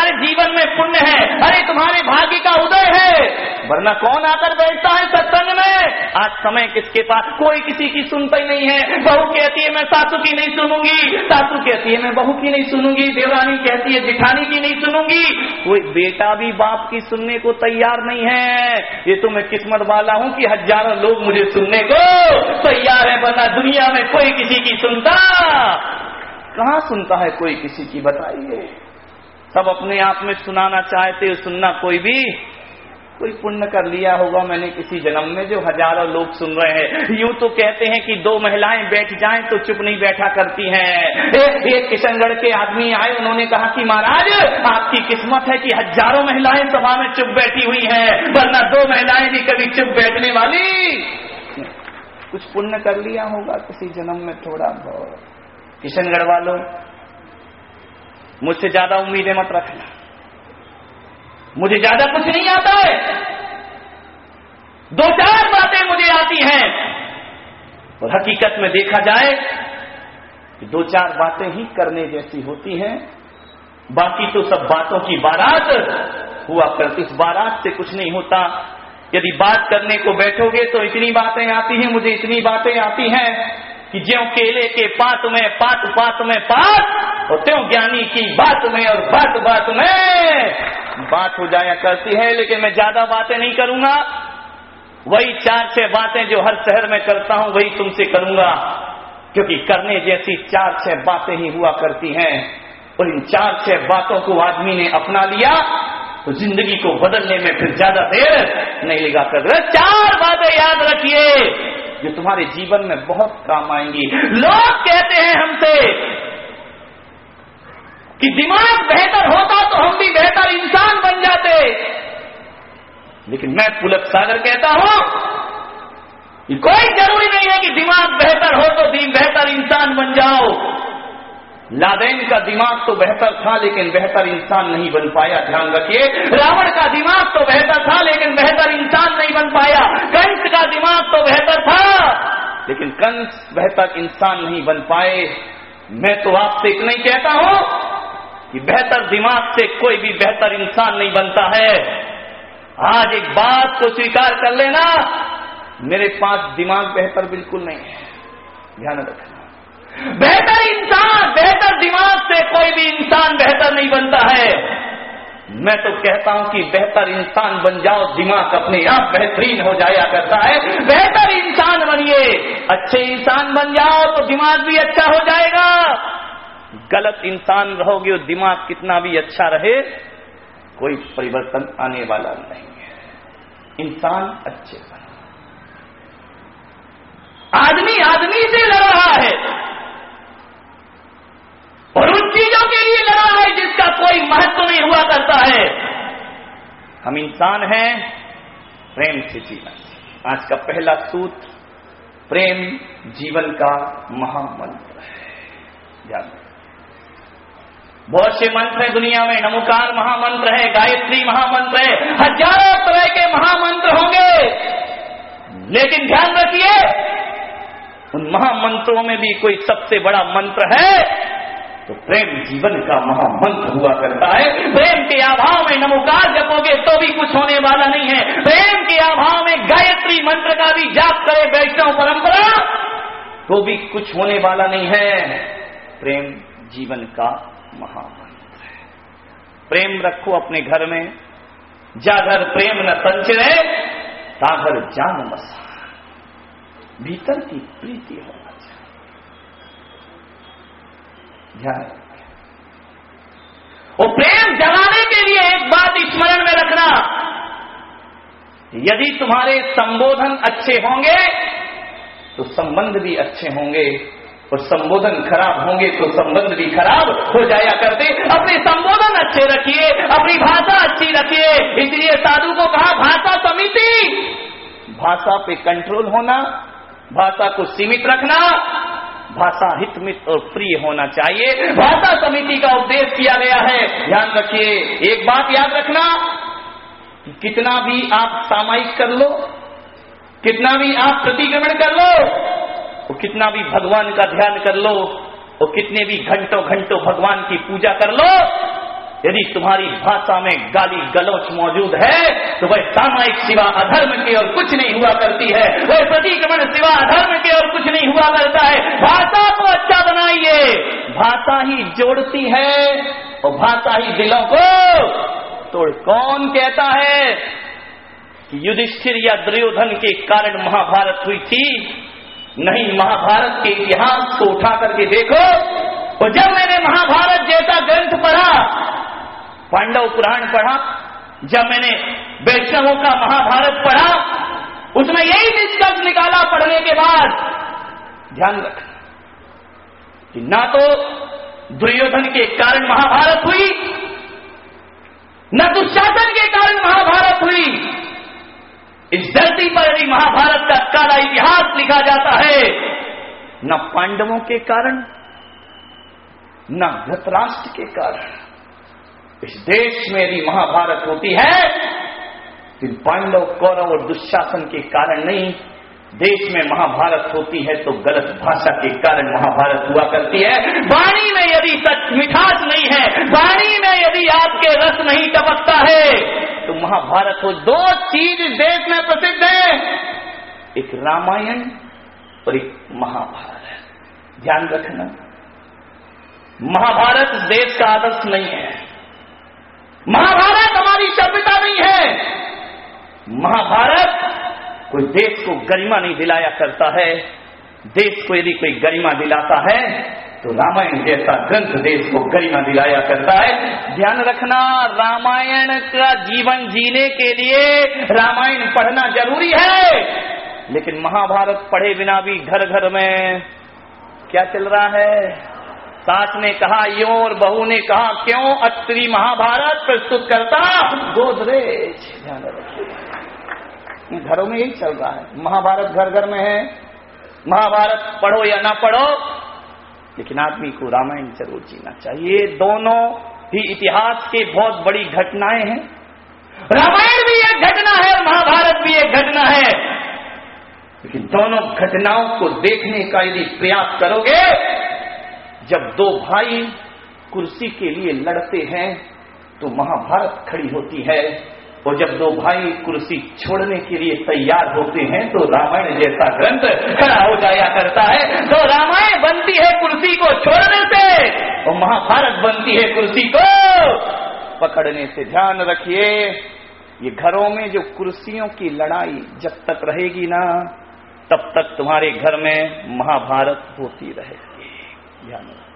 तुम्हारे जीवन में पुण्य है, अरे तुम्हारे भाग्य का उदय है, वरना कौन आकर बैठता है सत्संग में। आज समय किसके पास, कोई किसी की सुनता ही नहीं है। बहू कहती है मैं सासू की नहीं सुनूंगी, सासू कहती है मैं बहू की नहीं सुनूंगी, देवरानी कहती है जेठानी की नहीं सुनूंगी, कोई बेटा भी बाप की सुनने को तैयार नहीं है। ये तो मैं किस्मत वाला हूं कि हजारों लोग मुझे सुनने को तैयार है, वरना दुनिया में कोई किसी की सुनता, कहां सुनता है कोई किसी की, बताइए। सब अपने आप में सुनाना चाहते हो, सुनना कोई पुण्य कर लिया होगा मैंने किसी जन्म में, जो हजारों लोग सुन रहे हैं। यूं तो कहते हैं कि दो महिलाएं बैठ जाएं तो चुप नहीं बैठा करती हैं। एक किशनगढ़ के आदमी आए, उन्होंने कहा कि महाराज आपकी किस्मत है कि हजारों महिलाएं सभा में चुप बैठी हुई हैं, वरना दो महिलाएं भी कभी चुप बैठने वाली। कुछ पुण्य कर लिया होगा किसी जन्म में थोड़ा बहुत। किशनगढ़ वालों, मुझसे ज्यादा उम्मीदें मत रखना, मुझे ज्यादा कुछ नहीं आता है, दो चार बातें मुझे आती हैं, और हकीकत में देखा जाए कि दो चार बातें ही करने जैसी होती हैं, बाकी तो सब बातों की बारात हुआ करती। इस बारात से कुछ नहीं होता। यदि बात करने को बैठोगे तो इतनी बातें आती हैं, मुझे इतनी बातें आती हैं कि ज्यों केले के पात में पात पात में पात, और त्यों ज्ञानी की बात में और बात बात में बात हो जाया करती है। लेकिन मैं ज्यादा बातें नहीं करूंगा, वही चार छह बातें जो हर शहर में करता हूं वही तुमसे करूंगा, क्योंकि करने जैसी चार छह बातें ही हुआ करती हैं। और इन चार छह बातों को आदमी ने अपना लिया तो जिंदगी को बदलने में फिर ज्यादा देर नहीं लगा कर। चार बातें याद रखिए जो तुम्हारे जीवन में बहुत काम आएंगी। लोग कहते हैं हमसे कि दिमाग बेहतर होता तो हम भी बेहतर इंसान बन जाते, लेकिन मैं पुलक सागर कहता हूं कि कोई जरूरी नहीं है कि दिमाग बेहतर हो तो बेहतर इंसान बन जाओ। लादेन का दिमाग तो बेहतर था लेकिन बेहतर इंसान नहीं बन पाया, ध्यान रखिए। रावण का दिमाग तो बेहतर था लेकिन बेहतर इंसान नहीं बन पाया। कंस का दिमाग तो बेहतर था लेकिन कंस बेहतर इंसान नहीं बन पाए। मैं तो आपसे इतना ही कहता हूं कि बेहतर दिमाग से कोई भी बेहतर इंसान नहीं बनता है। आज एक बात को स्वीकार कर लेना, मेरे पास दिमाग बेहतर बिल्कुल नहीं है, ध्यान रखना। बेहतर इंसान, बेहतर दिमाग से कोई भी इंसान बेहतर नहीं बनता है। मैं तो कहता हूं कि बेहतर इंसान बन जाओ, दिमाग अपने आप बेहतरीन हो जाया करता है। बेहतर इंसान बनिए, अच्छे इंसान बन जाओ तो दिमाग भी अच्छा हो जाएगा। गलत इंसान रहोगे और दिमाग कितना भी अच्छा रहे कोई परिवर्तन आने वाला नहीं है। इंसान अच्छे बनो। आदमी आदमी से लड़ रहा है और उन चीजों के लिए लड़ा है जिसका कोई महत्व नहीं हुआ करता है। हम इंसान हैं, प्रेम से जीना। आज का पहला सूत्र, प्रेम जीवन का महामंत्र है। ध्यान, बहुत से मंत्र है दुनिया में, नमोकार महामंत्र है, गायत्री महामंत्र है, हजारों तरह के महामंत्र होंगे, लेकिन ध्यान रखिए उन महामंत्रों में भी कोई सबसे बड़ा मंत्र है तो प्रेम जीवन का महामंत्र हुआ करता है। प्रेम के अभाव में नमोकार जपोगे तो भी कुछ होने वाला नहीं है। प्रेम के अभाव में गायत्री मंत्र का भी जाप करे वैष्णव परंपरा तो भी कुछ होने वाला नहीं है। प्रेम जीवन का महामंत्र है। प्रेम रखो अपने घर में, जागर प्रेम न संचरे तागर जान बसा। भीतर की प्रीति होना चाहिए, ध्यान। वो प्रेम जगाने के लिए एक बात स्मरण में रखना, यदि तुम्हारे संबोधन अच्छे होंगे तो संबंध भी अच्छे होंगे, और संबोधन खराब होंगे तो संबंध भी खराब हो जाया करते। अपने संबोधन अच्छे रखिए, अपनी भाषा अच्छी रखिए। इसलिए साधु को कहा भाषा समिति, भाषा पे कंट्रोल होना, भाषा को सीमित रखना, भाषा हितमित और प्रिय होना चाहिए। भाषा समिति का उपदेश किया गया है। ध्यान रखिए, एक बात याद रखना कि कितना भी आप सामायिक कर लो, कितना भी आप प्रतिक्रमण कर लो, और कितना भी भगवान का ध्यान कर लो, और कितने भी घंटों घंटों भगवान की पूजा कर लो, यदि तुम्हारी भाषा में गाली गलौच मौजूद है तो वह सामायिक सिवा अधर्म के और कुछ नहीं हुआ करती है, वह प्रतिक्रमण सिवा अधर्म के और कुछ नहीं हुआ करता है। भाषा को अच्छा बनाइए, भाषा ही जोड़ती है और भाषा ही दिलों को तोड़। कौन कहता है कि युधिष्ठिर या दुर्योधन के कारण महाभारत हुई थी? नहीं, महाभारत के इतिहास को उठा करके देखो। और जब मैंने महाभारत जैसा ग्रंथ पढ़ा, पांडव पुराण पढ़ा, जब मैंने वैष्णवों का महाभारत पढ़ा, उसमें यही निष्कर्ष निकाला पढ़ने के बाद, ध्यान रखना कि ना तो दुर्योधन के कारण महाभारत हुई, न दुशासन के कारण महाभारत हुई। इस धरती पर यदि महाभारत का काला इतिहास लिखा जाता है, न पांडवों के कारण न धृतराष्ट्र के कारण। इस देश में यदि महाभारत होती है तो पांडव, कौरव और दुशासन के कारण नहीं। देश में महाभारत होती है तो गलत भाषा के कारण महाभारत हुआ करती है। वाणी में यदि सच मिठास नहीं है, वाणी में यदि आपके रस नहीं टपकता है तो महाभारत हो। दो चीज देश में प्रसिद्ध है, एक रामायण और एक महाभारत। ध्यान रखना, महाभारत देश का आदर्श नहीं है, महाभारत हमारी सभ्यता नहीं है। महाभारत कोई देश को गरिमा नहीं दिलाया करता है। देश को यदि कोई गरिमा दिलाता है तो रामायण जैसा ग्रंथ देश को गरिमा दिलाया करता है। ध्यान रखना, रामायण का जीवन जीने के लिए रामायण पढ़ना जरूरी है, लेकिन महाभारत पढ़े बिना भी घर घर में क्या चल रहा है? सास ने कहा यूं और बहू ने कहा क्यों, अत्रि महाभारत प्रस्तुत करता गोदरेज। ध्यान रखिए, घरों में यही चल रहा है। महाभारत घर घर में है। महाभारत पढ़ो या ना पढ़ो, लेकिन आदमी को रामायण जरूर जीना चाहिए। दोनों ही इतिहास के बहुत बड़ी घटनाएं हैं। रामायण भी एक घटना है और महाभारत भी एक घटना है, लेकिन दोनों घटनाओं को देखने का यदि प्रयास करोगे, जब दो भाई कुर्सी के लिए लड़ते हैं तो महाभारत खड़ी होती है, और जब दो भाई कुर्सी छोड़ने के लिए तैयार होते हैं तो रामायण जैसा ग्रंथ खड़ा हो जाया करता है। तो रामायण बनती है कुर्सी को छोड़ने से और महाभारत बनती है कुर्सी को पकड़ने से। ध्यान रखिए, ये घरों में जो कुर्सियों की लड़ाई जब तक रहेगी ना, तब तक तुम्हारे घर में महाभारत होती रहेगी। ध्यान रखिए,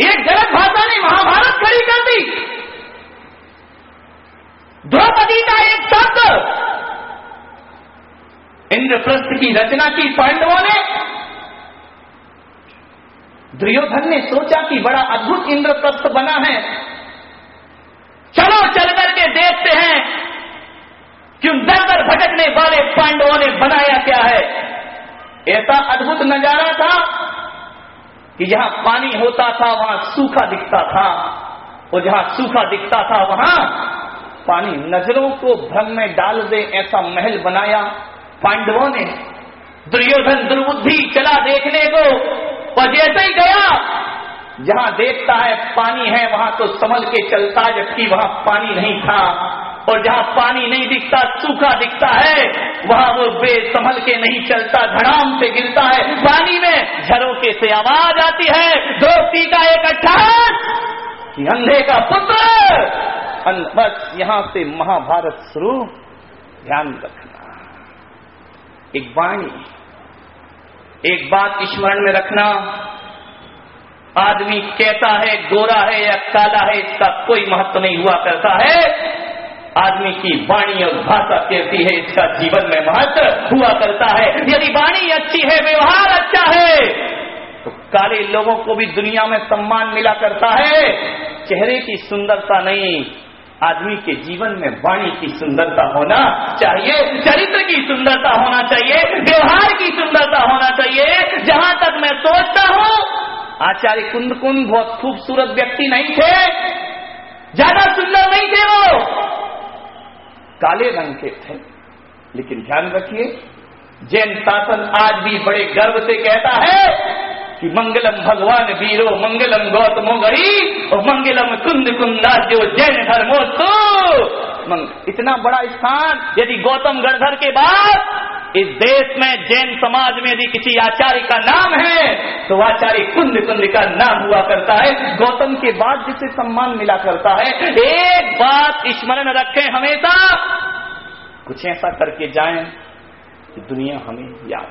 एक गलत भाषा ने महाभारत खड़ी कर दी। द्रौपदी का एक शब्द, इंद्रप्रस्थ की रचना की पांडवों ने। दुर्योधन ने सोचा कि बड़ा अद्भुत इंद्रप्रस्थ बना है, चलो चल करके देखते हैं कि उन दर दर भटकने वाले पांडवों ने बनाया क्या है। ऐसा अद्भुत नजारा था कि जहां पानी होता था वहां सूखा दिखता था, और जहां सूखा दिखता था वहां पानी। नजरों को भ्रम में डाल दे ऐसा महल बनाया पांडवों ने। दुर्योधन दुर्बुद्धि चला देखने को, और जैसे ही गया जहां देखता है पानी है वहां तो संभल के चलता, जबकि वहां पानी नहीं था। और जहां पानी नहीं दिखता, सूखा दिखता है, वहां वो बेसंभल के नहीं चलता, धड़ाम से गिरता है पानी में। झरोके से आवाज आती है, दोस्ती का एक अट्ठास कि अंधे का पुत्र। बस यहां से महाभारत शुरू। ध्यान रखना, एक वाणी, एक बात स्मरण में रखना, आदमी कैसा है, गोरा है या काला है, इसका कोई महत्व नहीं हुआ करता है। आदमी की वाणी और भाषा कैसी है, इसका जीवन में महत्व हुआ करता है। यदि वाणी अच्छी है, व्यवहार अच्छा है, तो काले लोगों को भी दुनिया में सम्मान मिला करता है। चेहरे की सुंदरता नहीं, आदमी के जीवन में वाणी की सुंदरता होना चाहिए, चरित्र की सुंदरता होना चाहिए, व्यवहार की सुंदरता होना चाहिए। जहां तक मैं सोचता हूं, आचार्य कुंदकुंद बहुत खूबसूरत व्यक्ति नहीं थे, ज्यादा सुंदर नहीं थे, वो काले रंग के थे। लेकिन ध्यान रखिए, जैन शासन आज भी बड़े गर्व से कहता है कि मंगलम भगवान वीरो मंगलम गौतमो गरी और मंगलम कुंद कुंदाज्यो जैन धर्मोत्सव। इतना बड़ा स्थान यदि गौतम गणधर के बाद इस देश में जैन समाज में यदि किसी आचार्य का नाम है तो आचार्य कुंद कुंद का नाम हुआ करता है। गौतम के बाद जिसे सम्मान मिला करता है। एक बात स्मरण रखें हमेशा, कुछ ऐसा करके जाएं कि दुनिया हमें याद